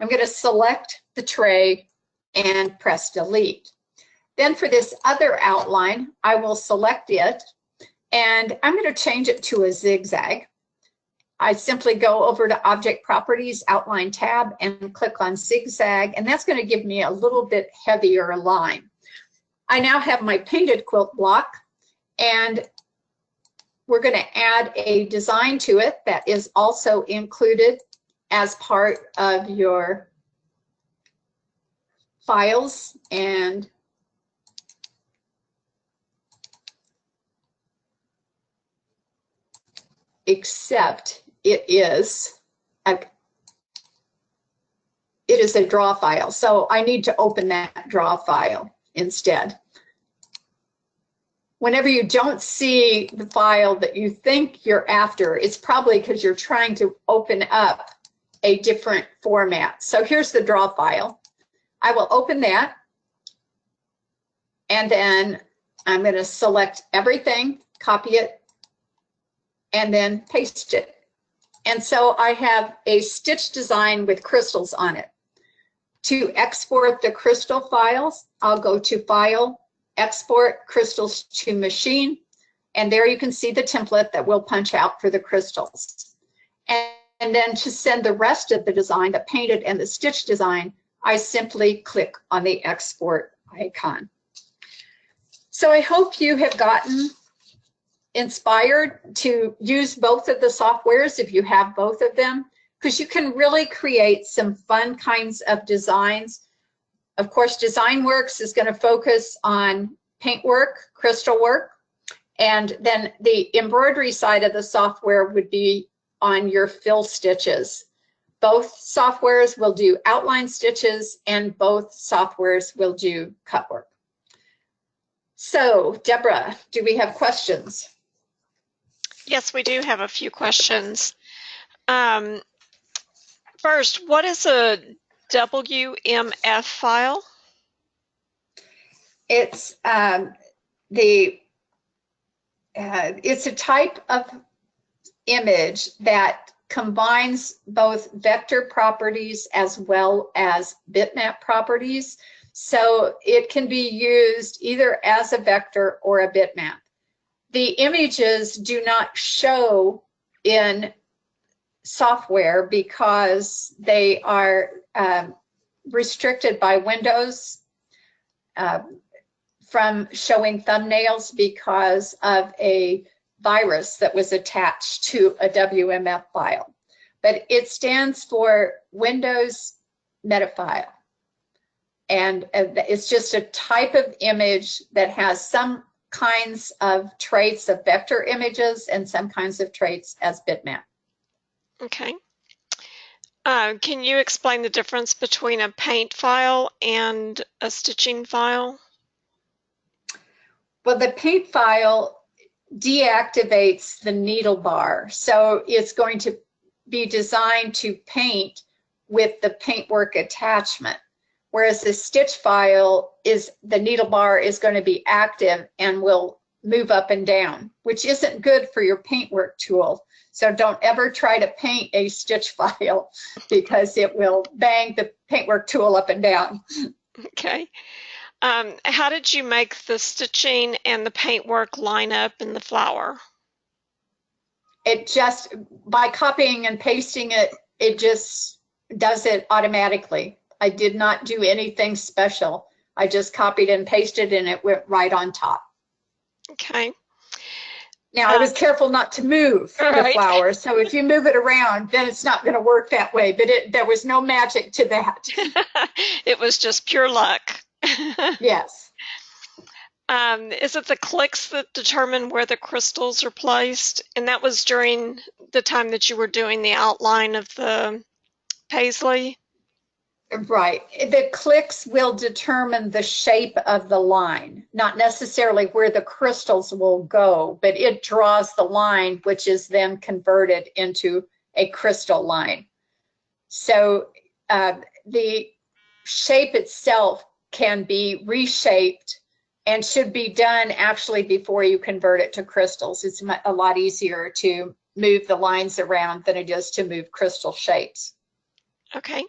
I'm going to select the tray and press delete. Then for this other outline, I will select it, and I'm going to change it to a zigzag. I simply go over to Object Properties, Outline tab, and click on Zigzag, and that's going to give me a little bit heavier line. I now have my painted quilt block, and we're going to add a design to it that is also included as part of your files, and except it is a draw file, so I need to open that draw file instead. Whenever you don't see the file that you think you're after, it's probably because you're trying to open up a different format. So here's the draw file. I will open that, and then I'm going to select everything, copy it, and then paste it. And so I have a stitch design with crystals on it. To export the crystal files, I'll go to File, Export Crystals to Machine, and there you can see the template that will punch out for the crystals. And then to send the rest of the design, the painted and the stitch design, I simply click on the export icon. So I hope you have gotten inspired to use both of the softwares if you have both of them, because you can really create some fun kinds of designs. Of course, DesignWorks is going to focus on paint work, crystal work, and then the embroidery side of the software would be on your fill stitches. Both softwares will do outline stitches, and both softwares will do cut work. So, Deborah, do we have questions? Yes, we do have a few questions. First, what is a WMF file? It's it's a type of image that combines both vector properties as well as bitmap properties. So it can be used either as a vector or a bitmap. The images do not show in software because they are restricted by Windows. from showing thumbnails because of a virus that was attached to a WMF file. But it stands for Windows Metafile. And it's just a type of image that has some kinds of traits of vector images and some kinds of traits as bitmap. Okay. Can you explain the difference between a paint file and a stitching file? Well, the paint file deactivates the needle bar, so it's going to be designed to paint with the paintwork attachment, whereas the stitch file is the needle bar is going to be active and will move up and down, which isn't good for your paintwork tool. So don't ever try to paint a stitch file because it will bang the paintwork tool up and down. Okay. How did you make the stitching and the paintwork line up in the flower? It just, by copying and pasting it, it just does it automatically. I did not do anything special. I just copied and pasted and it went right on top. Okay. Now, I was careful not to move the flower, so if you move it around, then it's not going to work that way, but there was no magic to that. It was just pure luck. Yes. Is it the clicks that determine where the crystals are placed? And that was during the time that you were doing the outline of the paisley? Right. The clicks will determine the shape of the line, not necessarily where the crystals will go, but it draws the line, which is then converted into a crystal line. So the shape itself can be reshaped and should be done actually before you convert it to crystals. It's a lot easier to move the lines around than it is to move crystal shapes. Okay.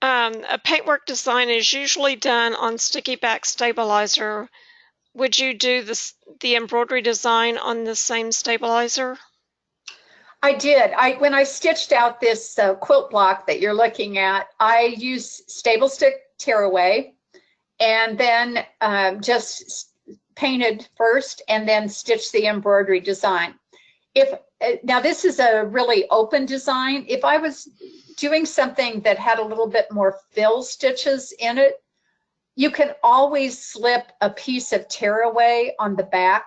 A paintwork design is usually done on sticky back stabilizer. Would you do the embroidery design on the same stabilizer? I did. When I stitched out this quilt block that you're looking at, I used Stable Stick Tearaway and then just painted first and then stitched the embroidery design. Now this is a really open design. If I was doing something that had a little bit more fill stitches in it, you can always slip a piece of tearaway on the back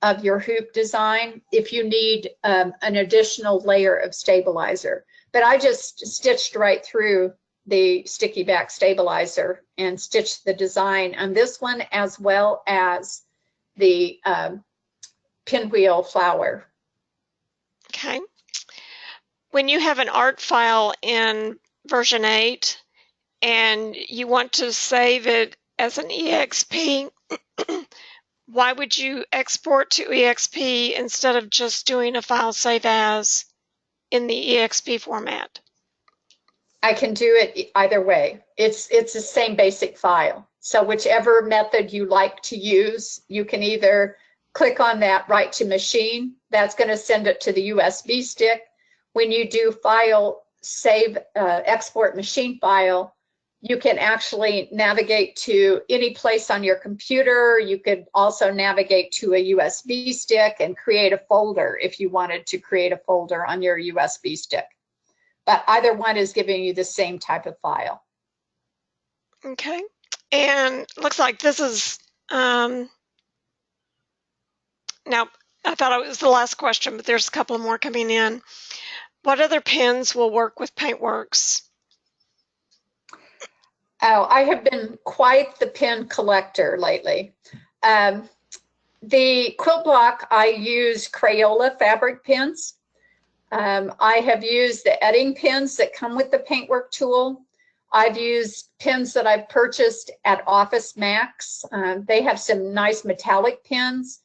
of your hoop design if you need an additional layer of stabilizer. But I just stitched right through the sticky back stabilizer and stitched the design on this one as well as the pinwheel flower. Okay. When you have an art file in version 8 and you want to save it as an EXP, why would you export to EXP instead of just doing a file save as in the EXP format? I can do it either way. It's the same basic file. So whichever method you like to use, you can either click on that write to machine. That's going to send it to the USB stick. When you do file save export machine file, you can actually navigate to any place on your computer. You could also navigate to a USB stick and create a folder if you wanted to create a folder on your USB stick. But either one is giving you the same type of file. Okay. And looks like this is, now I thought it was the last question, but there's a couple more coming in. What other pens will work with Paintworks? Oh, I have been quite the pen collector lately. The quilt block, I use Crayola fabric pens. I have used the Edding pens that come with the Paintwork tool. I've used pens that I've purchased at Office Max. They have some nice metallic pens.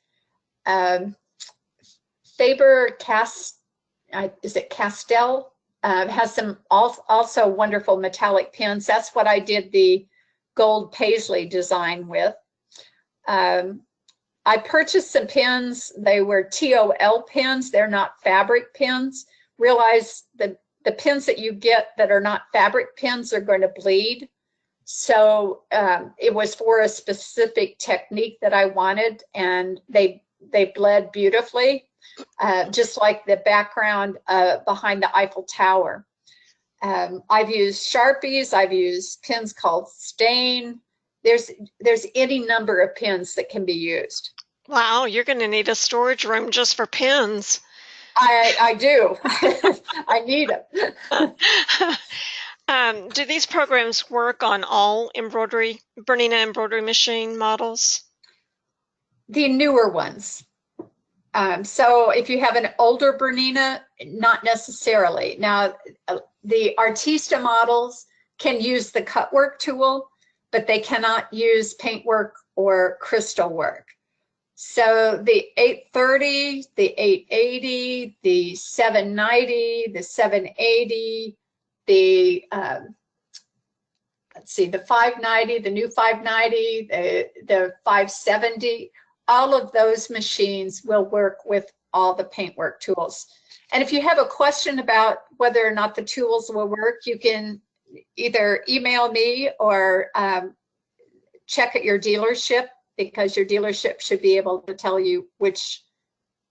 Faber-Castell has some also wonderful metallic pens. That's what I did the gold paisley design with. I purchased some pens. They were TOL pens. They're not fabric pens. Realize that the pens that you get that are not fabric pens are going to bleed. So it was for a specific technique that I wanted, and they bled beautifully, just like the background behind the Eiffel Tower. I've used Sharpies, I've used pins called Stain. There's any number of pins that can be used. Wow, you're going to need a storage room just for pins. I do. I need them. Do these programs work on all BERNINA embroidery machine models? The newer ones. So if you have an older BERNINA, not necessarily. Now, the Artista models can use the cut work tool, but they cannot use paintwork or crystal work. So the 830, the 880, the 790, the 780, the let's see, the 590, the new 590, the 570, all of those machines will work with all the paintwork tools. And if you have a question about whether or not the tools will work, you can either email me or check at your dealership, because your dealership should be able to tell you which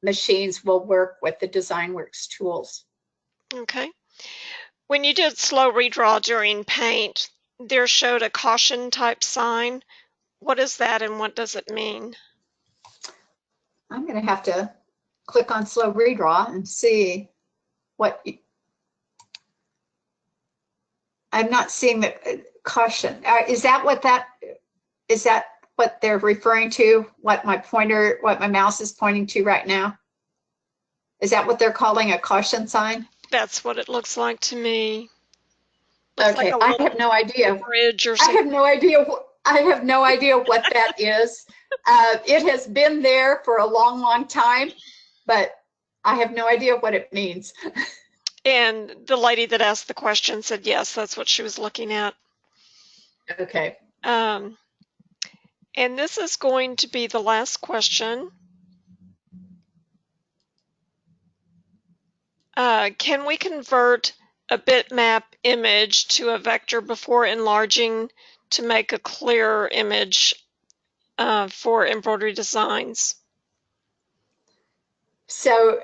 machines will work with the DesignWorks tools. Okay. When you did slow redraw during paint, there showed a caution type sign. What is that and what does it mean? I'm going to have to click on slow redraw and see what. I'm not seeing the caution. Is that what they're referring to? What my mouse is pointing to right now? Is that what they're calling a caution sign? That's what it looks like to me. Looks Okay, like I have no idea. Bridge or I something. have no idea. I have no idea what that is. It has been there for a long, long time, but I have no idea what it means. And the lady that asked the question said yes, that's what she was looking at. Okay. And this is going to be the last question. Can we convert a bitmap image to a vector before enlarging to make a clearer image for embroidery designs? So,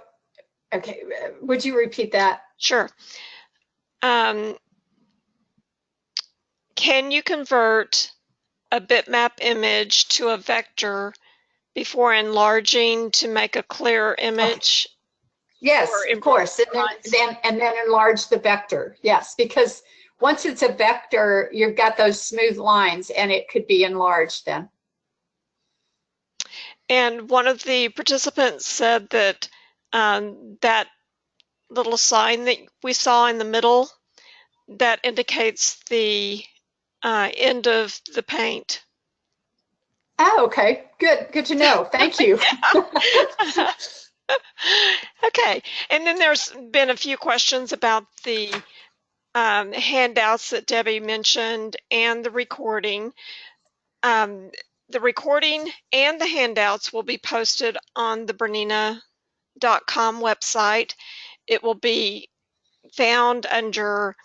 okay, would you repeat that? Sure. Can you convert a bitmap image to a vector before enlarging to make a clearer image? Yes, of course, and then enlarge the vector. Yes, because once it's a vector, you've got those smooth lines, and it could be enlarged then. And one of the participants said that that little sign that we saw in the middle, that indicates the end of the paint. Oh, okay, good to know. Thank you. Okay, and then there's been a few questions about the handouts that Debbie mentioned and the recording. The recording and the handouts will be posted on the BERNINA.com website. It will be found under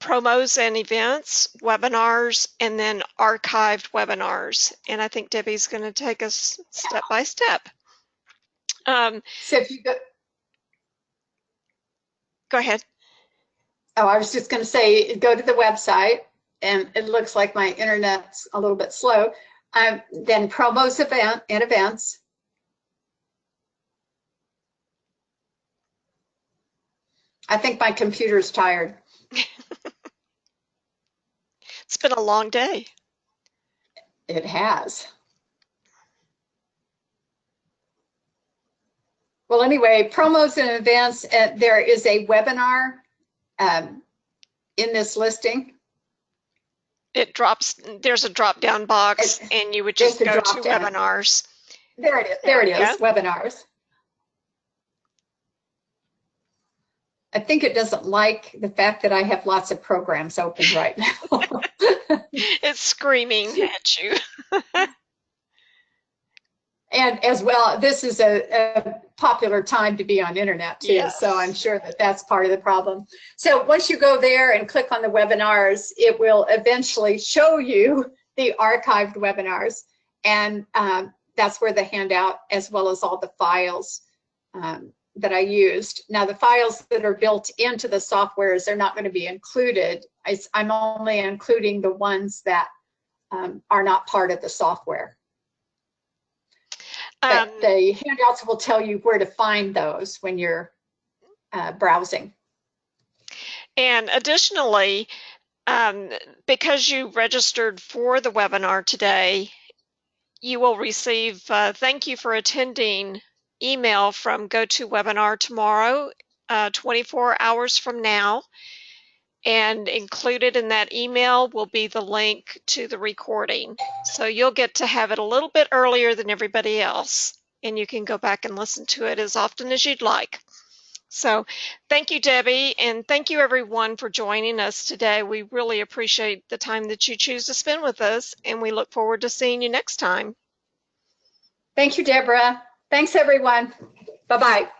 promos and events, webinars, and then archived webinars. And I think Debbie's going to take us step by step. So if you go ahead. Oh, I was just going to say, go to the website, and it looks like my internet's a little bit slow. Then promos and events. I think my computer's tired. It's been a long day. It has. Well, anyway, promos and events, there is a webinar in this listing. There's a drop-down box, and you would just go to webinars. There it is. There it is, webinars. I think it doesn't like the fact that I have lots of programs open right now. It's screaming at you. And as well, this is a popular time to be on internet too. Yes. So I'm sure that that's part of the problem. So once you go there and click on the webinars, it will eventually show you the archived webinars. And that's where the handout, as well as all the files that I used. Now the files that are built into the softwares are not going to be included. I'm only including the ones that are not part of the software. But the handouts will tell you where to find those when you're browsing. And additionally, because you registered for the webinar today, you will receive thank you for attending email from GoToWebinar tomorrow, 24 hours from now. And included in that email will be the link to the recording. So you'll get to have it a little bit earlier than everybody else, and you can go back and listen to it as often as you'd like. So thank you, Debbie, and thank you everyone for joining us today. We really appreciate the time that you choose to spend with us, and we look forward to seeing you next time. Thank you, Deborah. Thanks, everyone. Bye-bye.